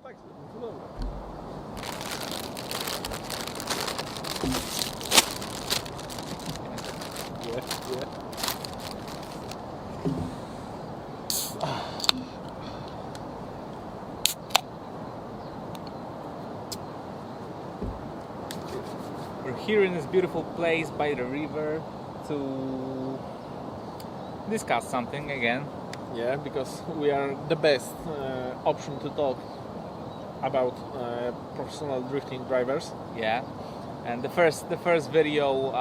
We're here in this beautiful place by the river to discuss something again. Yeah, because we are the best option to talk about professional drifting drivers. Yeah, and the first video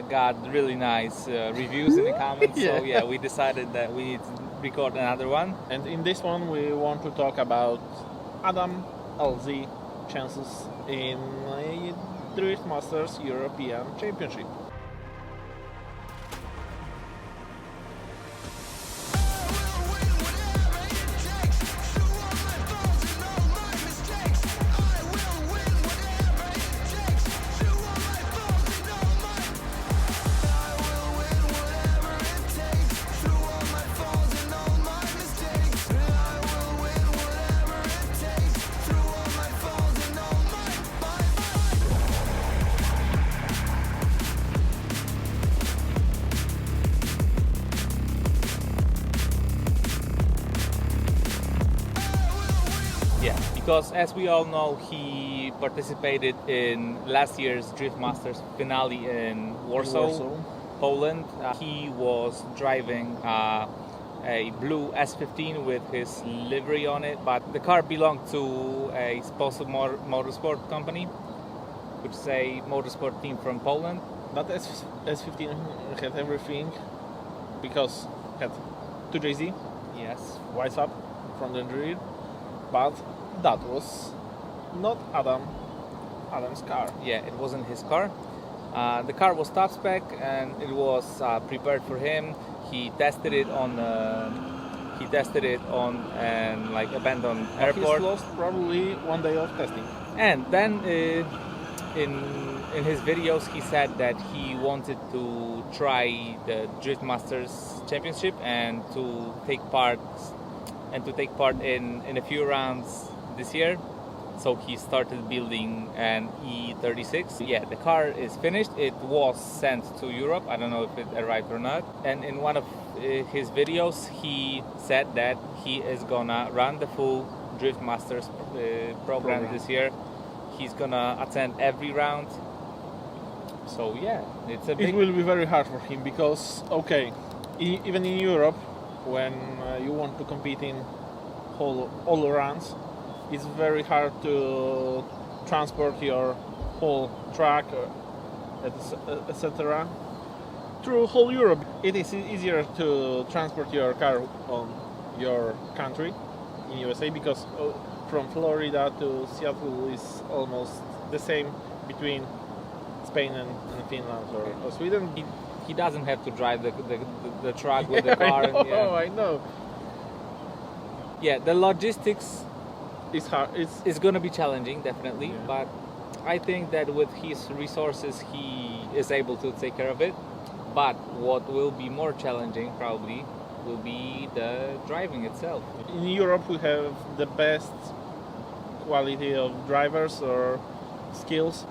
got really nice reviews in the comments. Yeah. So yeah, we decided that we need to record another one. And in this one we want to talk about Adam LZ chances in Drift Masters European Championship. Yeah, because as we all know, he participated in last year's Drift Masters finale in Warsaw. Poland. He was driving a blue S15 with his livery on it, but the car belonged to a Sposób motorsport company, which is a motorsport team from Poland. That S15 had everything because had 2JZ, Yes. white up from the rear, but that was not Adam's car. Yeah, it wasn't his car. The car was top spec and it was prepared for him. He tested it on like abandoned airport. He's lost probably 1 day of testing. And then in his videos he said that he wanted to try the Drift Masters Championship and to take part in a few rounds this year. So he started building an E36. Yeah, the car is finished. It was sent to Europe. I don't know if it arrived or not. And in one of his videos, he said that he is gonna run the full Drift Masters program this year. He's gonna attend every round. So yeah, it's a big... It will be very hard for him because, okay, even in Europe, when you want to compete in all runs, it's very hard to transport your whole track, etc. through whole Europe. It is easier to transport your car on your country in USA because from Florida to Seattle is almost the same between Spain and Finland or Sweden. He doesn't have to drive the truck with the car. I know. Yeah, the logistics it's hard. It's going to be challenging, definitely. Yeah. But I think that with his resources, he is able to take care of it. But what will be more challenging, probably, will be the driving itself. In Europe, we have the best quality of drivers or skills.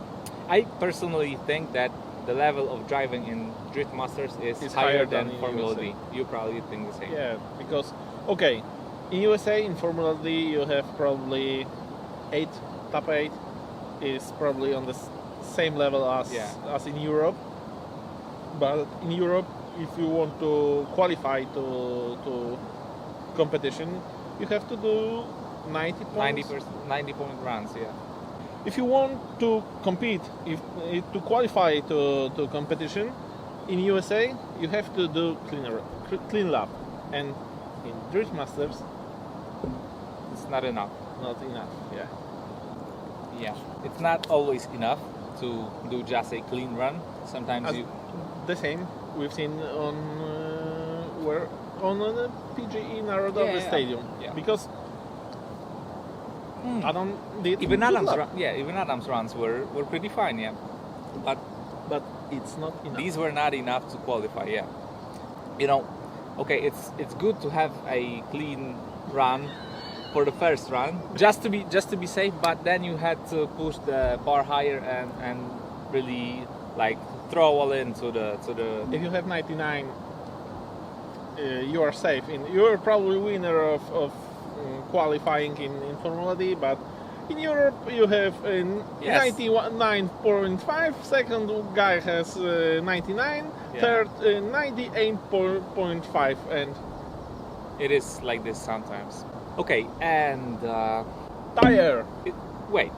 I personally think that the level of driving in Drift Masters is higher than Formula D. You probably think the same. Yeah, because, okay, in USA, in Formula D, you have probably top 8 is probably on the same level as in Europe. But in Europe, if you want to qualify to competition, you have to do 90 points. 90-point runs, yeah. If you want to compete, to qualify to competition, in USA, you have to do clean lap. And in Drift Masters, it's not enough. Not enough, yeah. Yeah, it's not always enough to do just a clean run. Sometimes the same we've seen on the PGE Narodowy Stadium. Yeah. Because Adam did even Adam's runs were pretty fine, yeah. But it's not enough. These were not enough to qualify, yeah. You know, okay, it's good to have a clean run for the first run, just to be safe. But then you had to push the bar higher and really like throw all into the. If you have 99, you are safe. You are probably winner of qualifying in Formula D, but in Europe you have 99.5. Second guy has 99. Yeah. Third 98.5, and it is like this sometimes. Okay, and tire. Wait,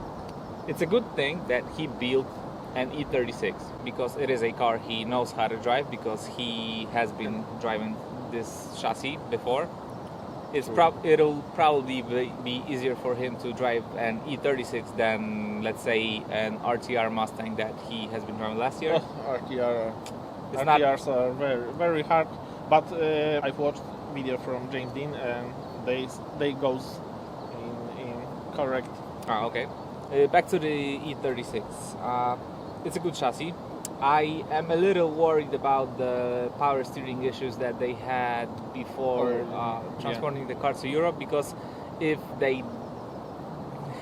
it's a good thing that he built an E36 because it is a car he knows how to drive because he has been driving this chassis before. It'll probably be easier for him to drive an E36 than, let's say, an RTR Mustang that he has been driving last year. RTRs are very, very hard, but I've watched video from James Dean and they goes in correct. Okay. Back to the E36. It's a good chassis. I am a little worried about the power steering issues that they had before transporting the car to Europe, because if they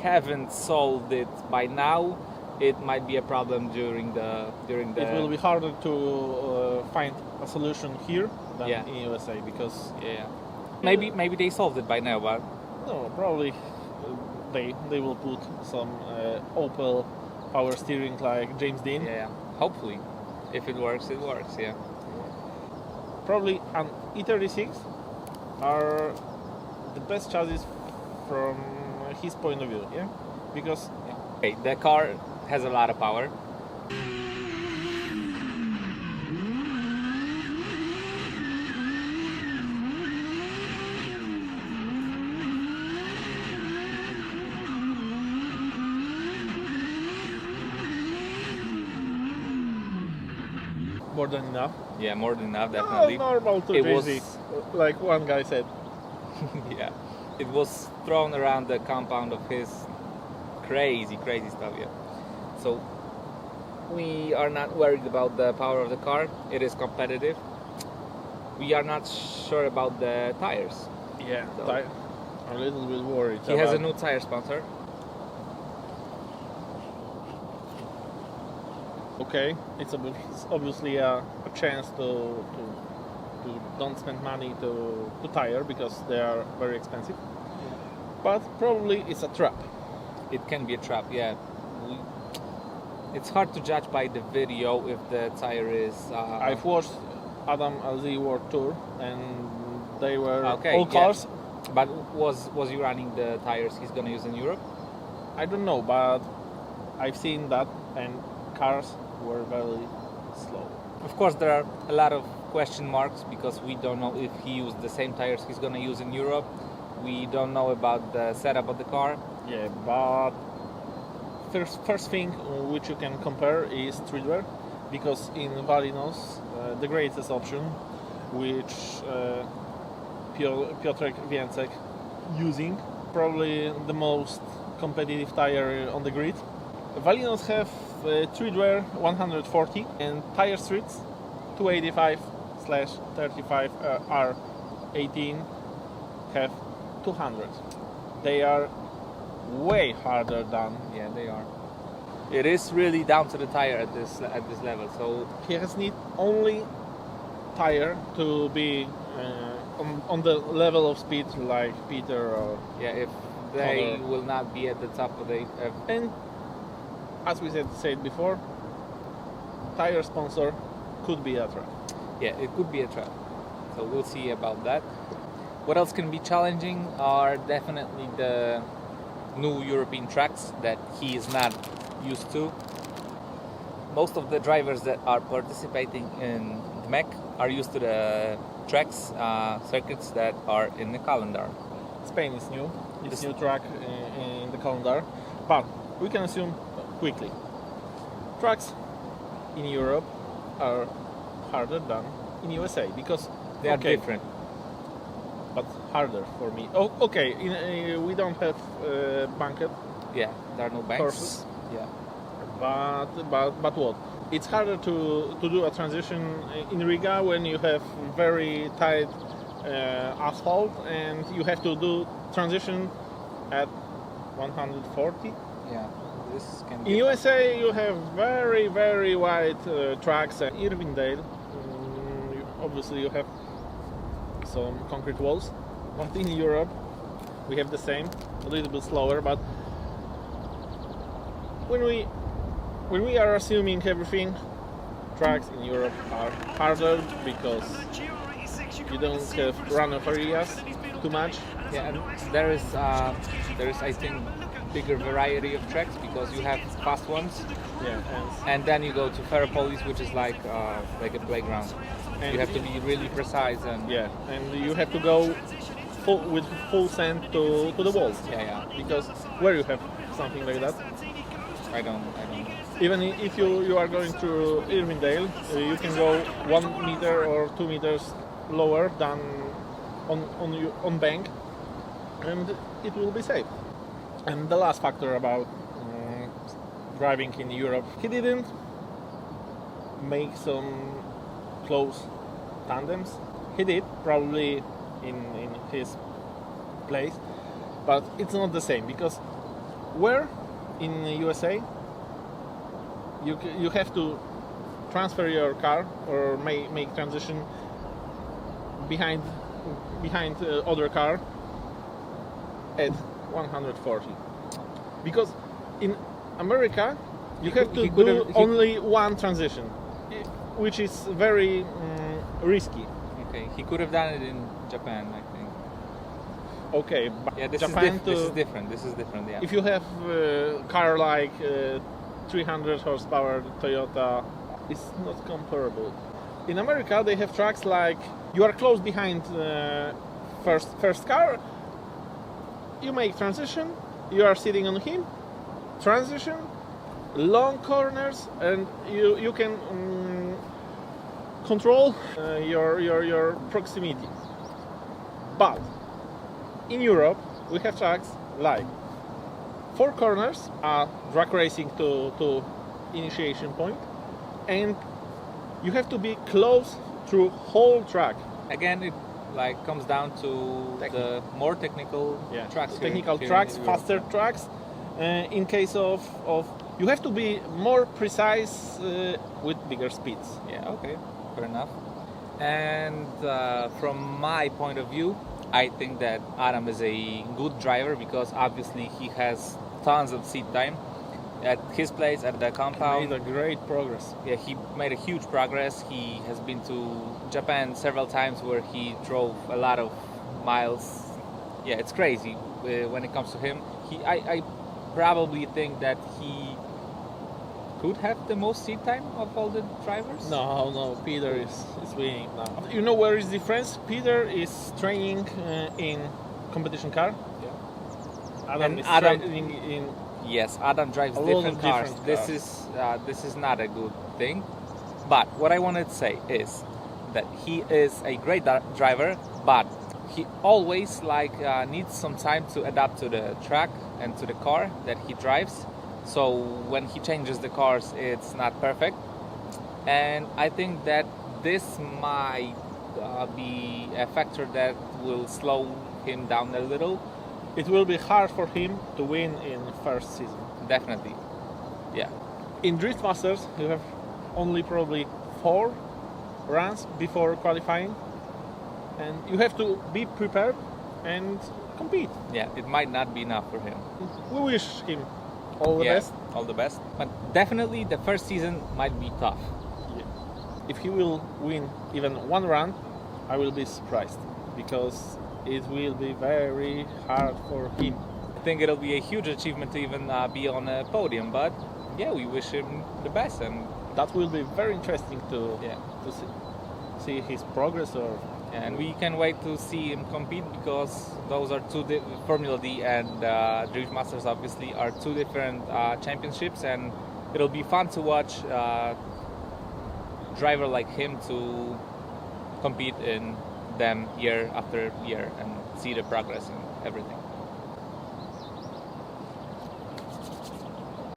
haven't solved it by now, it might be a problem during the. It will be harder to find a solution here than in USA because maybe they solved it by now, but no, probably they will put some Opel power steering like James Dean. Yeah. Hopefully, if it works, it works. Yeah. Probably an E36 are the best chassis from his point of view. Yeah, because okay, the car has a lot of power. More than enough. Yeah, more than enough, definitely. Normal to easy, like one guy said. Yeah, it was thrown around the compound of his crazy stuff. Yeah. So we are not worried about the power of the car. It is competitive. We are not sure about the tires. Yeah, so I'm a little bit worried. He has a new tire sponsor. Okay, it's obviously a chance to don't spend money to tire because they are very expensive. But probably it's a trap. It can be a trap, yeah. It's hard to judge by the video if the tire is. I've watched Adam LZ World Tour and they were all cars. Yeah. But was he running the tires he's gonna use in Europe? I don't know, but I've seen that and cars were very slow. Of course, there are a lot of question marks because we don't know if he used the same tires he's gonna use in Europe. We don't know about the setup of the car. Yeah, but first thing which you can compare is streetwear, because in Valinos the greatest option, which Piotrek Więcek using, probably the most competitive tire on the grid. Valinos have streetwear 140 and tire streets 285/35 R18 have 200. They are way harder than. Yeah, they are. It is really down to the tire at this level. So he has need only tire to be on the level of speed like Peter or if they will not be at the top of the and as we said before, tire sponsor could be a trap. Yeah, it could be a trap. So we'll see about that. What else can be challenging are definitely the new European tracks that he is not used to. Most of the drivers that are participating in DMEC are used to the tracks, circuits that are in the calendar. Spain is new. It's new track in the calendar, but we can assume quickly. Tracks in Europe are harder than in USA because they are different, but harder for me. Oh, okay. We don't have banked. Yeah, there are no banks. Courses. Yeah, but what? It's harder to do a transition in Riga when you have very tight asphalt and you have to do transition at 140. Yeah, this can In be USA, you have very, very wide tracks at Irvingdale. Obviously, you have some concrete walls. But in Europe, we have the same, a little bit slower. But when we are assuming everything, tracks in Europe are harder because you don't have runoff areas too much. Yeah, and there is I think bigger variety of tracks because you have fast ones. Yeah, and then you go to Ferropolis, which is like a playground. and You have to be really precise and yeah, and you have to go with full send to the walls. yeah. Because where you have something like that, I don't. even if you are going through Irvingdale, you can go 1 meter or 2 meters lower than on bank, and it will be safe. And the last factor about driving in Europe, he didn't make some close tandems. He did probably in his place, but it's not the same because where in the USA you have to transfer your car or make transition behind other car at 140, because in America you have to do only one transition, which is very risky. Okay, he could have done it in Japan, I think. Okay, but Yeah, this Japan is different. This is different. Yeah. if you have a car like 300 horsepower Toyota, it's not comparable. In America, they have tracks like you are close behind first car, you make transition, you are sitting on him, transition, long corners, and you can control your proximity. But in Europe, we have tracks like 4 corners are drag racing to initiation point, and you have to be close through whole track. Again, it comes down to the more technical tracks. Technical here tracks, in Europe. faster tracks. In case of you have to be more precise with bigger speeds. Yeah, okay, fair enough. And from my point of view, I think that Adam is a good driver because obviously he has tons of seat time at his place at the compound. He made a great progress. Yeah, he made a huge progress. He has been to Japan several times where he drove a lot of miles. Yeah, it's crazy when it comes to him. I probably think that he could have the most seat time of all the drivers. No, Peter is winning now. You know where is the difference? Peter is training in competition car. Yeah. Adam is Adam training in. Yes, Adam drives different cars. This is not a good thing. But what I wanted to say is that he is a great driver, but he always needs some time to adapt to the track and to the car that he drives. So when he changes the cars, it's not perfect. And I think that this might be a factor that will slow him down a little. It will be hard for him to win in first season. Definitely. Yeah. In Drift Masters, you have only probably 4 runs before qualifying, and you have to be prepared and compete. Yeah, it might not be enough for him. We wish him all the best. All the best. But definitely the first season might be tough. Yeah. If he will win even 1 run, I will be surprised, because it will be very hard for him. I think it'll be a huge achievement to even be on a podium, but yeah, we wish him the best, and that will be very interesting to see his progress. And we can wait to see him compete, because those are Formula D and Drift Masters obviously are 2 different championships, and it'll be fun to watch a driver like him to compete in them year after year and see the progress and everything.